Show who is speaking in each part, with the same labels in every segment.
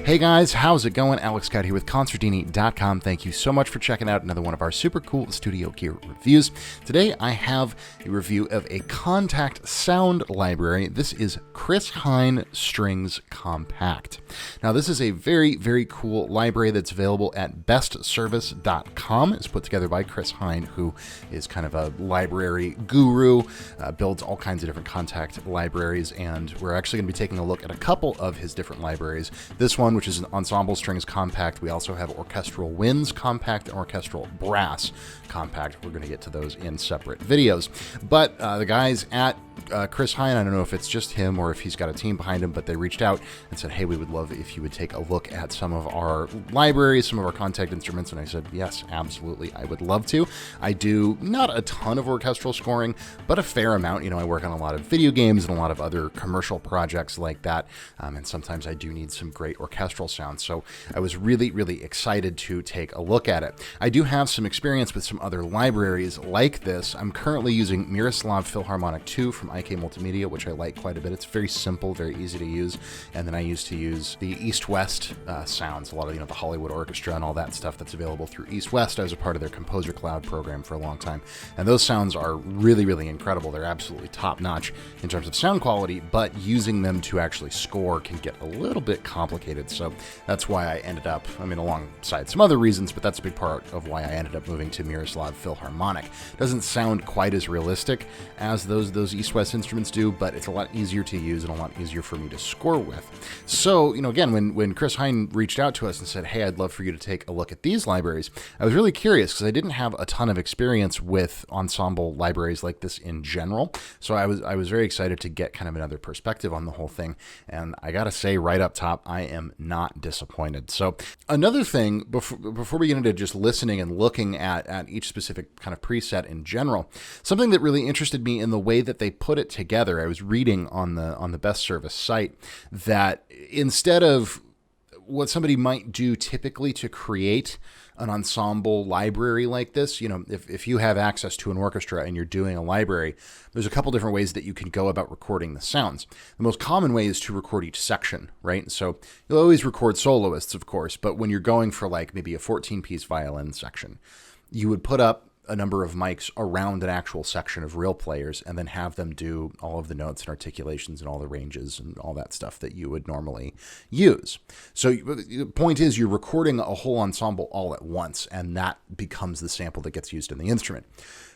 Speaker 1: Hey guys, how's it going? Alex Scott here with Consordini.com. Thank you so much for checking out another one of our super cool studio gear reviews. Today I have a review of a Kontak Sound Library. This is Chris Hein Strings Compact. Now this is a very, very cool library that's available at bestservice.com. It's put together by Chris Hein, who is kind of a library guru, builds all kinds of different Kontak libraries, and we're actually going to be taking a look at a couple of his different libraries. This one, which is an Ensemble Strings Compact. We also have Orchestral Winds Compact and Orchestral Brass Compact. We're going to get to those in separate videos. But the guys at Chris Hein, I don't know if it's just him or if he's got a team behind him, but they reached out and said, hey, we would love if you would take a look at some of our libraries, some of our Kontak instruments. And I said, yes, absolutely, I would love to. I do not a ton of orchestral scoring, but a fair amount. You know, I work on a lot of video games and a lot of other commercial projects like that. And sometimes I do need some great orchestral sounds. So I was really, really excited to take a look at it. I do have some experience with some other libraries like this. I'm currently using Miroslav Philharmonic 2 from IK Multimedia, which I like quite a bit. It's very simple, very easy to use. And then I used to use the East-West sounds, a lot of the Hollywood Orchestra and all that stuff that's available through East-West. I was a part of their Composer Cloud program for a long time. And those sounds are really, really incredible. They're absolutely top-notch in terms of sound quality, but using them to actually score can get a little bit complicated. So that's why I ended up, alongside some other reasons, but that's a big part of why I ended up moving to Miroslav Philharmonic. It doesn't sound quite as realistic as those East-West instruments do, but it's a lot easier to use and a lot easier for me to score with. So, again, when Chris Hein reached out to us and said, hey, I'd love for you to take a look at these libraries, I was really curious because I didn't have a ton of experience with ensemble libraries like this in general. So I was very excited to get kind of another perspective on the whole thing. And I got to say right up top, I am not disappointed. So another thing, before we get into just listening and looking at each specific kind of preset in general, something that really interested me in the way that they put it together. I was reading on the Best Service site that instead of what somebody might do typically to create an ensemble library like this, if you have access to an orchestra and you're doing a library, there's a couple different ways that you can go about recording the sounds. The most common way is to record each section, right? So you'll always record soloists, of course, but when you're going for like maybe a 14-piece violin section, you would put up a number of mics around an actual section of real players and then have them do all of the notes and articulations and all the ranges and all that stuff that you would normally use. So the point is you're recording a whole ensemble all at once, and that becomes the sample that gets used in the instrument.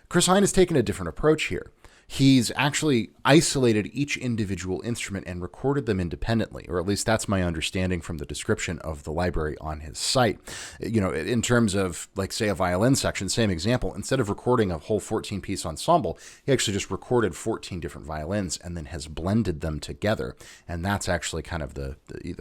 Speaker 1: Chris Hein has taken a different approach here. He's actually isolated each individual instrument and recorded them independently, or at least that's my understanding from the description of the library on his site. In terms of, like, say, a violin section, same example, instead of recording a whole 14-piece ensemble, he actually just recorded 14 different violins and then has blended them together. And that's actually kind of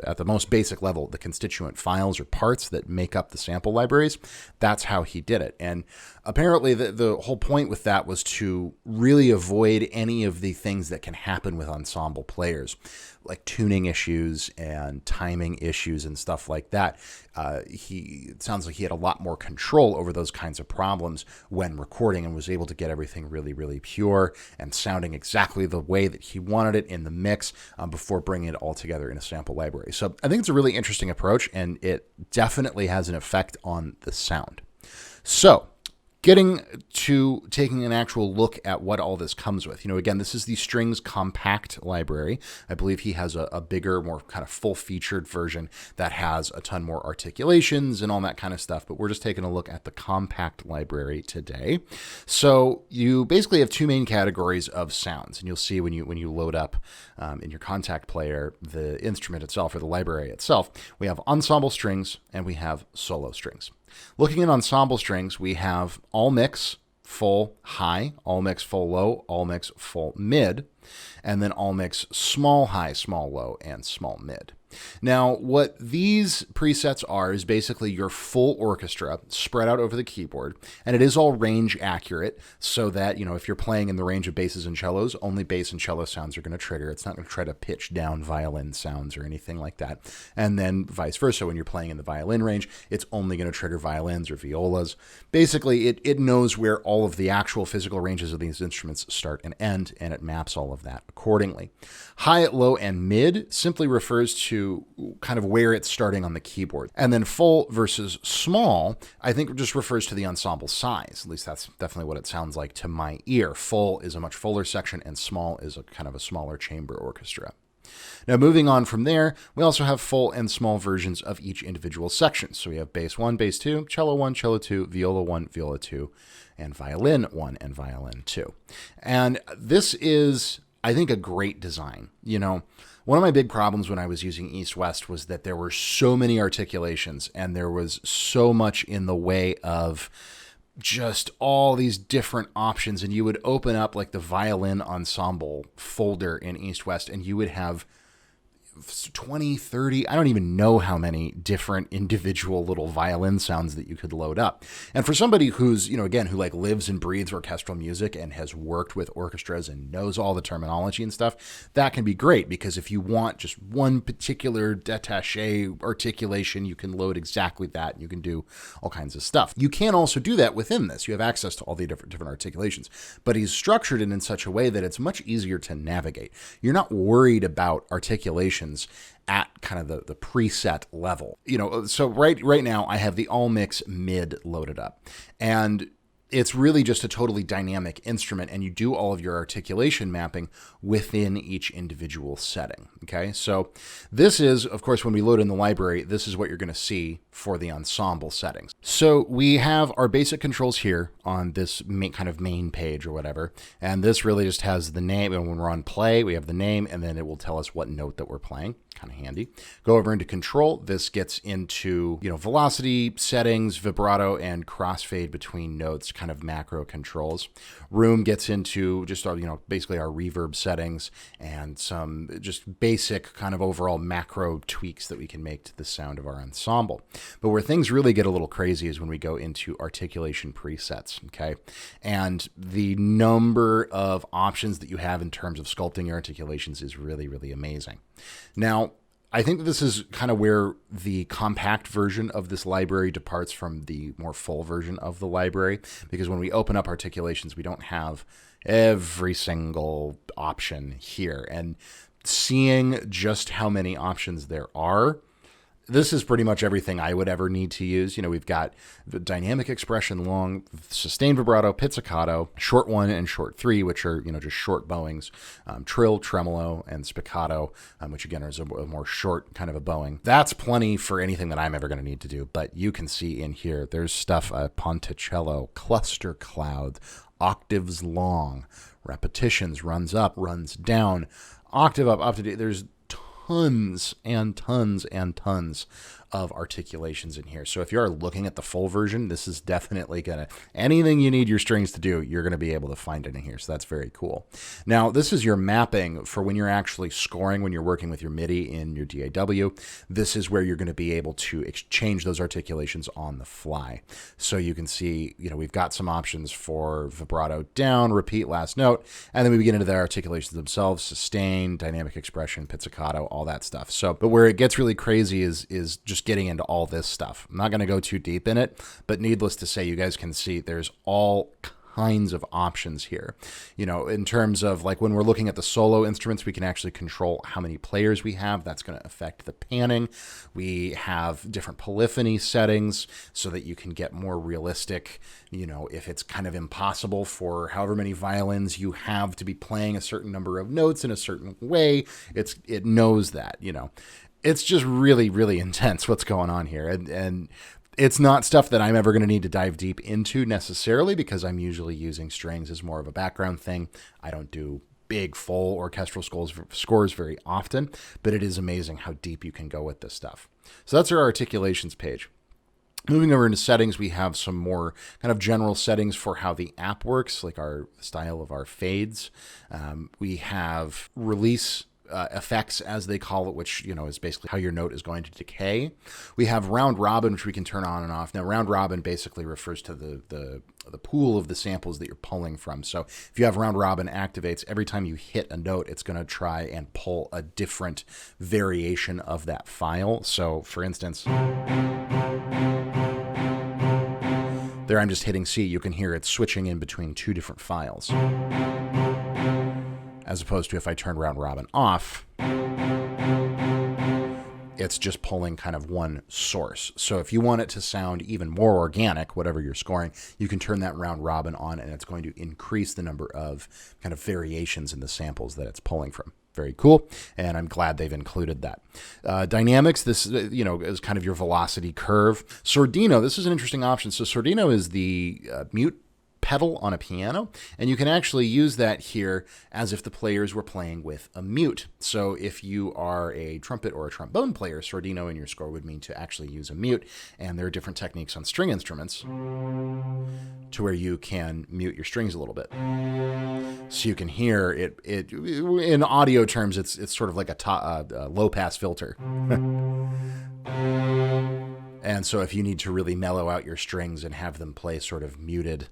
Speaker 1: at the most basic level, the constituent files or parts that make up the sample libraries. That's how he did it. And apparently the whole point with that was to really avoid any of the things that can happen with ensemble players, like tuning issues and timing issues and stuff like that. It sounds like he had a lot more control over those kinds of problems when recording and was able to get everything really, really pure and sounding exactly the way that he wanted it in the mix before bringing it all together in a sample library. So I think it's a really interesting approach, and it definitely has an effect on the sound. So getting to taking an actual look at what all this comes with. Again, this is the Strings Compact library. I believe he has a bigger, more kind of full-featured version that has a ton more articulations and all that kind of stuff, but we're just taking a look at the Compact library today. So you basically have two main categories of sounds, and you'll see when you load up in your Kontak player the instrument itself or the library itself. We have ensemble strings and we have solo strings. Looking at ensemble strings, we have all mix, full high, all mix full low, all mix full mid, and then all mix small high, small low, and small mid. Now, what these presets are is basically your full orchestra spread out over the keyboard, and it is all range accurate so that, if you're playing in the range of basses and cellos, only bass and cello sounds are going to trigger. It's not going to try to pitch down violin sounds or anything like that. And then vice versa, when you're playing in the violin range, it's only going to trigger violins or violas. Basically, it knows where all of the actual physical ranges of these instruments start and end, and it maps all of that accordingly. High, low, and mid simply refers to to kind of where it's starting on the keyboard. And then full versus small, I think just refers to the ensemble size. At least that's definitely what it sounds like to my ear. Full is a much fuller section, and small is a kind of a smaller chamber orchestra. Now, moving on from there, we also have full and small versions of each individual section. So we have bass 1, bass 2, cello 1, cello 2, viola 1, viola 2, and violin 1 and violin 2. And this is, I think, a great design. You know, one of my big problems when I was using East-West was that there were so many articulations, and there was so much in the way of just all these different options. And you would open up like the violin ensemble folder in East-West, and you would have 20, 30, I don't even know how many different individual little violin sounds that you could load up. And for somebody who's, you know, again, who like lives and breathes orchestral music and has worked with orchestras and knows all the terminology and stuff, that can be great, because if you want just one particular détaché articulation, you can load exactly that, and you can do all kinds of stuff. You can also do that within this. You have access to all the different articulations, but he's structured it in such a way that it's much easier to navigate. You're not worried about articulations at kind of the preset level. You know, so right now I have the all mix mid loaded up, and it's really just a totally dynamic instrument, and you do all of your articulation mapping within each individual setting. Okay, so this is, of course, when we load in the library, this is what you're going to see for the ensemble settings. So we have our basic controls here on this main page or whatever, and this really just has the name, and when we're on play, we have the name, and then it will tell us what note that we're playing. Kind of handy. Go over into control. This gets into, you know, velocity settings, vibrato, and crossfade between notes, kind of macro controls. Room gets into just our, you know, basically our reverb settings and some just basic kind of overall macro tweaks that we can make to the sound of our ensemble. But where things really get a little crazy is when we go into articulation presets, okay? And the number of options that you have in terms of sculpting your articulations is really, really amazing. Now, I think that this is kind of where the compact version of this library departs from the more full version of the library, because when we open up articulations, we don't have every single option here. And seeing just how many options there are, this is pretty much everything I would ever need to use. You know, we've got the dynamic expression, long, sustained vibrato, pizzicato, short 1 and short 3, which are, you know, just short bowings, trill, tremolo, and spiccato, which again is a more short kind of a bowing. That's plenty for anything that I'm ever going to need to do. But you can see in here, there's stuff, ponticello, cluster cloud, octaves long, repetitions, runs up, runs down, octave up, octave down. There's tons and tons and tons of articulations in here. So if you are looking at the full version, this is definitely gonna, anything you need your strings to do, you're gonna be able to find it in here. So that's very cool. Now, this is your mapping for when you're actually scoring, when you're working with your MIDI in your DAW. This is where you're gonna be able to change those articulations on the fly. So you can see, you know, we've got some options for vibrato down, repeat last note, and then we get into the articulations themselves, sustain, dynamic expression, pizzicato, all that stuff. So, but where it gets really crazy is just getting into all this stuff. I'm not going to go too deep in it, but needless to say, you guys can see there's all kinds of options here. You know, in terms of like when we're looking at the solo instruments, we can actually control how many players we have. That's going to affect the panning. We have different polyphony settings so that you can get more realistic, you know, if it's kind of impossible for however many violins you have to be playing a certain number of notes in a certain way, it knows that, you know. It's just really, really intense what's going on here. And it's not stuff that I'm ever going to need to dive deep into necessarily, because I'm usually using strings as more of a background thing. I don't do big, full orchestral scores very often, but it is amazing how deep you can go with this stuff. So that's our articulations page. Moving over into settings, we have some more kind of general settings for how the app works, like our style of our fades. We have release effects, as they call it, which, you know, is basically how your note is going to decay. We have round robin, which we can turn on and off. Now, round robin basically refers to the pool of the samples that you're pulling from. So if you have round robin activates, every time you hit a note, it's going to try and pull a different variation of that file. So for instance, there I'm just hitting C. You can hear it switching in between two different files, as opposed to if I turn round robin off, it's just pulling kind of one source. So if you want it to sound even more organic, whatever you're scoring, you can turn that round robin on, and it's going to increase the number of kind of variations in the samples that it's pulling from. Very cool, and I'm glad they've included that. Dynamics, this is kind of your velocity curve. Sordino, this is an interesting option. So Sordino is the mute pedal on a piano, and you can actually use that here as if the players were playing with a mute. So if you are a trumpet or a trombone player, Sordino in your score would mean to actually use a mute, and there are different techniques on string instruments to where you can mute your strings a little bit. So you can hear it in audio terms, it's sort of like a low pass filter. And so if you need to really mellow out your strings and have them play sort of muted,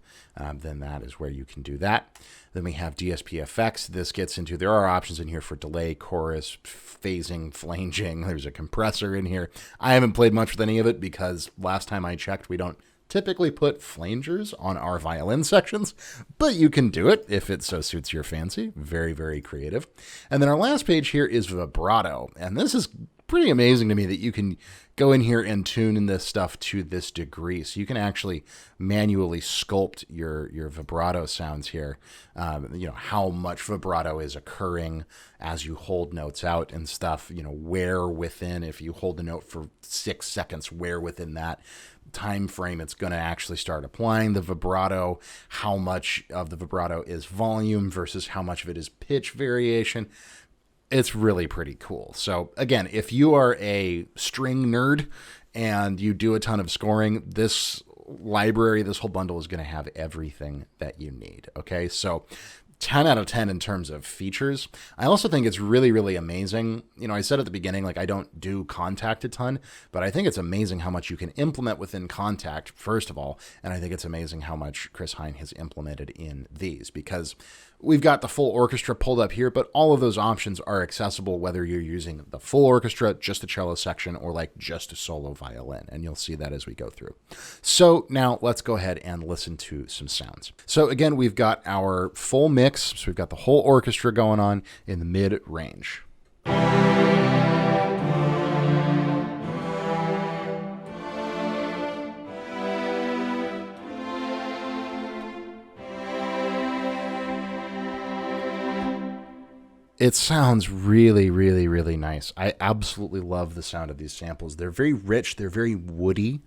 Speaker 1: then that is where you can do that. Then we have DSP effects. This gets into, there are options in here for delay, chorus, phasing, flanging. There's a compressor in here. I haven't played much with any of it because last time I checked, we don't typically put flangers on our violin sections, but you can do it if it so suits your fancy. Very, very creative. And then our last page here is vibrato. And this is pretty amazing to me that you can go in here and tune in this stuff to this degree. So you can actually manually sculpt your vibrato sounds here. How much vibrato is occurring as you hold notes out and stuff, where within, if you hold the note for 6 seconds, where within that time frame it's going to actually start applying the vibrato, how much of the vibrato is volume versus how much of it is pitch variation. It's really pretty cool. So again, if you are a string nerd and you do a ton of scoring, this library, this whole bundle is going to have everything that you need. Okay, so 10 out of 10 in terms of features. I also think it's really, really amazing. I said at the beginning, I don't do Kontak a ton, but I think it's amazing how much you can implement within Kontak, first of all. And I think it's amazing how much Chris Hein has implemented in these, because we've got the full orchestra pulled up here, but all of those options are accessible whether you're using the full orchestra, just the cello section, or just a solo violin. And you'll see that as we go through. So now let's go ahead and listen to some sounds. So again, we've got our full mix. So we've got the whole orchestra going on in the mid range. It sounds really, really, really nice. I absolutely love the sound of these samples. They're very rich. They're very woody.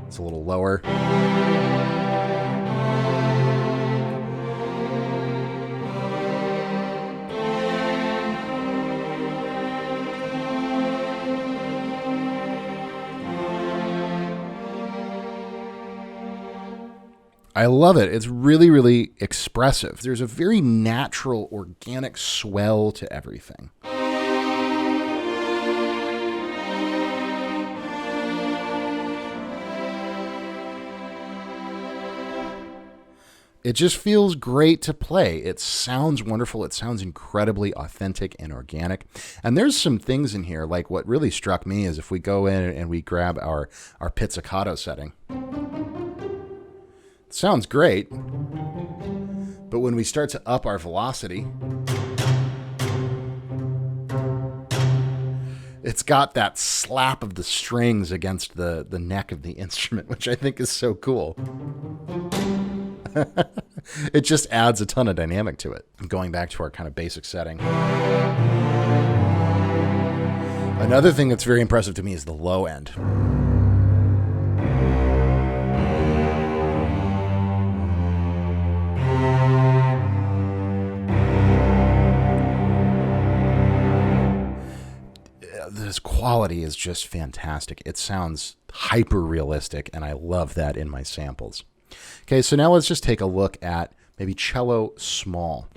Speaker 1: It's a little lower. I love it. It's really, really expressive. There's a very natural, organic swell to everything. It just feels great to play. It sounds wonderful. It sounds incredibly authentic and organic. And there's some things in here, like what really struck me is if we go in and we grab our pizzicato setting. Sounds great, but when we start to up our velocity, it's got that slap of the strings against the neck of the instrument, which I think is so cool. It just adds a ton of dynamic to it. Going back to our kind of basic setting. Another thing that's very impressive to me is the low end. This quality is just fantastic. It sounds hyper realistic, and I love that in my samples. Okay, so now let's just take a look at maybe cello small.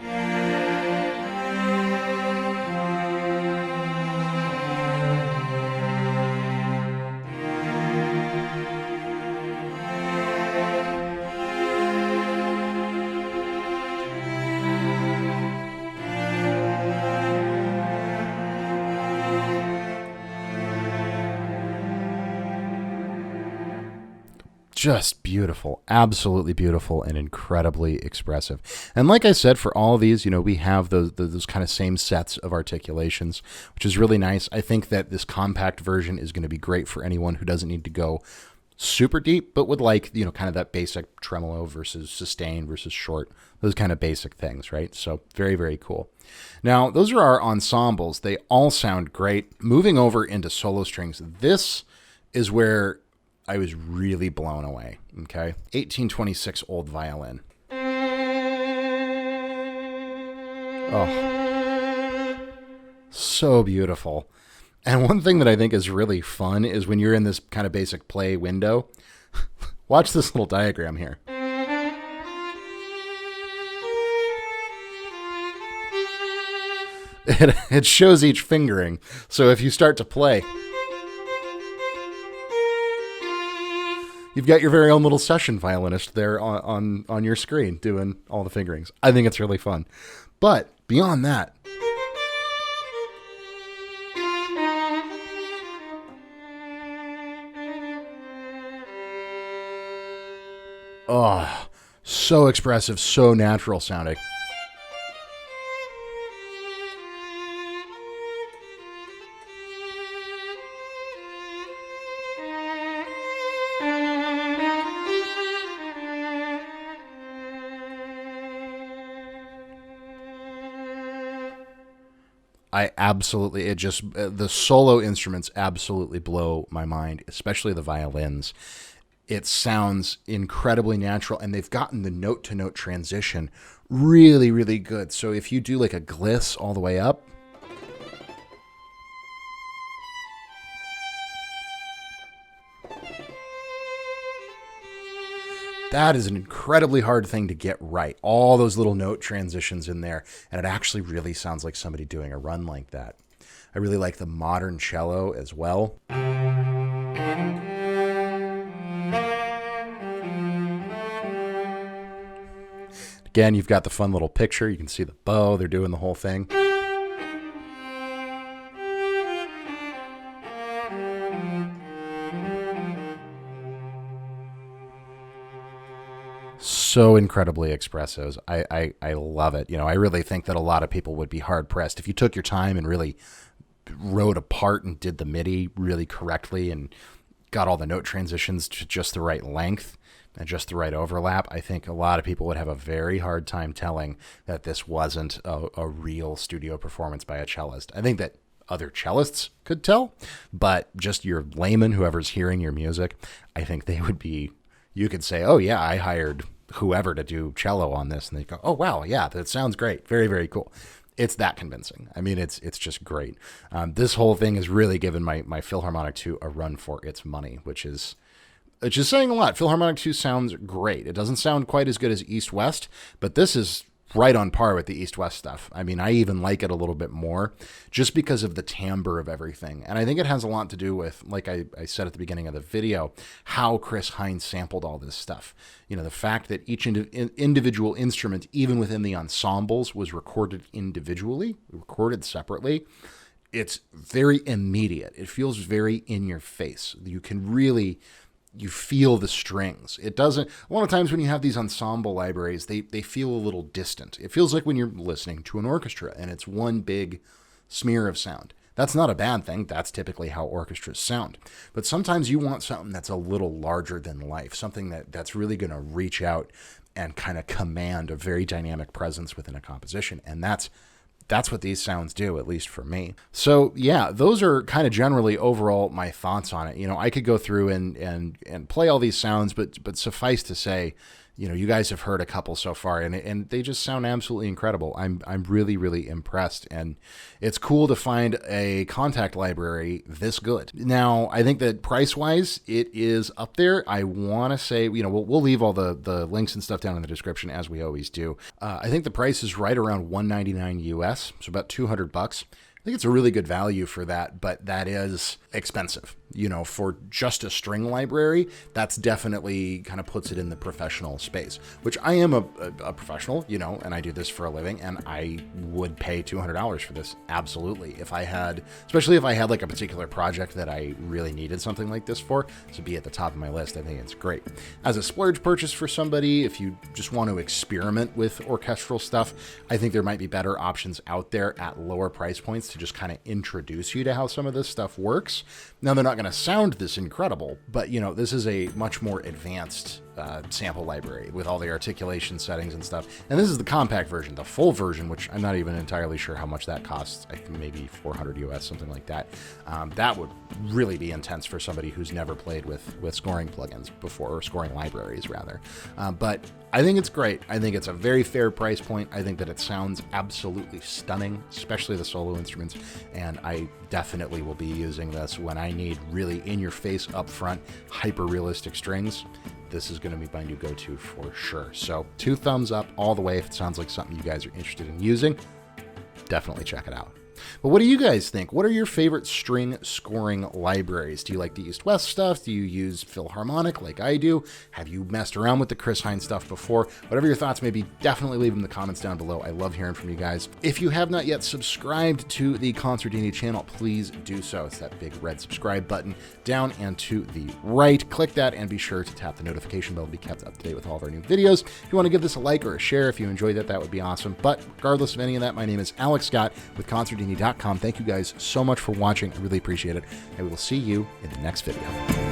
Speaker 1: just beautiful, absolutely beautiful, and incredibly expressive. And like I said, for all of these, we have those kind of same sets of articulations, which is really nice. I think that this compact version is going to be great for anyone who doesn't need to go super deep, but would like, kind of that basic tremolo versus sustain versus short, those kind of basic things, right? So very, very cool. Now, those are our ensembles. They all sound great. Moving over into solo strings, this is where I was really blown away, okay? 1826 old violin. Oh, so beautiful. And one thing that I think is really fun is when you're in this kind of basic play window, watch this little diagram here. It shows each fingering. So if you start to play, you've got your very own little session violinist there on your screen doing all the fingerings. I think it's really fun. But beyond that, oh, so expressive, so natural sounding. The solo instruments absolutely blow my mind, especially the violins. It sounds incredibly natural, and they've gotten the note-to-note transition really, really good. So if you do like a gliss all the way up, that is an incredibly hard thing to get right. All those little note transitions in there, and it actually really sounds like somebody doing a run like that. I really like the modern cello as well. Again, you've got the fun little picture. You can see the bow. They're doing the whole thing. So incredibly expressive. I love it. I really think that a lot of people would be hard pressed if you took your time and really wrote a part and did the MIDI really correctly and got all the note transitions to just the right length and just the right overlap. I think a lot of people would have a very hard time telling that this wasn't a real studio performance by a cellist. I think that other cellists could tell, but just your layman, whoever's hearing your music, I think they would be, you could say, oh yeah, I hired whoever to do cello on this, and they go, oh wow, yeah, that sounds great, very, very cool. It's that convincing. I mean, it's just great. This whole thing has really given my Philharmonic 2 a run for its money, which is saying a lot. Philharmonic 2 sounds great. It doesn't sound quite as good as East West, but this is right on par with the East West stuff. I mean, I even like it a little bit more just because of the timbre of everything. And I think it has a lot to do with, like I said at the beginning of the video, how Chris Hein sampled all this stuff. The fact that each individual instrument, even within the ensembles, was recorded individually, recorded separately. It's very immediate. It feels very in your face. You feel the strings. It doesn't, a lot of times when you have these ensemble libraries, they feel a little distant. It feels like when you're listening to an orchestra and it's one big smear of sound. That's not a bad thing. That's typically how orchestras sound. But sometimes you want something that's a little larger than life, something that's really going to reach out and kind of command a very dynamic presence within a composition. And that's what these sounds do, at least for me. So yeah, those are kind of generally overall my thoughts on it. I could go through and play all these sounds, but suffice to say, you guys have heard a couple so far, and they just sound absolutely incredible. I'm really, really impressed, and it's cool to find a Kontak library this good. Now, I think that price-wise, it is up there. I want to say, we'll leave all the links and stuff down in the description as we always do. I think the price is right around $199 US, so about $200. I think it's a really good value for that, but that is expensive. For just a string library, that's definitely kind of puts it in the professional space, which I am a professional, and I do this for a living, and I would pay $200 for this. Absolutely. Especially if I had like a particular project that I really needed something like this for, to be at the top of my list, I think it's great. As a splurge purchase for somebody, if you just want to experiment with orchestral stuff, I think there might be better options out there at lower price points to just kind of introduce you to how some of this stuff works. Now, they're not going to sound this incredible, but this is a much more advanced sample library with all the articulation settings and stuff. And this is the compact version. The full version, which I'm not even entirely sure how much that costs, I think maybe $400 US, something like that. That would really be intense for somebody who's never played with scoring plugins before, or scoring libraries rather. But I think it's great. I think it's a very fair price point. I think that it sounds absolutely stunning, especially the solo instruments. And I definitely will be using this when I need really in-your-face, upfront, hyper-realistic strings. This is going to be my new go-to for sure. So 2 thumbs up all the way if it sounds like something you guys are interested in using. Definitely check it out. But what do you guys think? What are your favorite string scoring libraries? Do you like the East-West stuff? Do you use Philharmonic like I do? Have you messed around with the Chris Hein stuff before? Whatever your thoughts may be, definitely leave them in the comments down below. I love hearing from you guys. If you have not yet subscribed to the Consordini channel, please do so. It's that big red subscribe button down and to the right. Click that and be sure to tap the notification bell to be kept up to date with all of our new videos. If you want to give this a like or a share, if you enjoyed that would be awesome. But regardless of any of that, my name is Alex Scott with Consordini.com. Thank you guys so much for watching. I really appreciate it. And we will see you in the next video.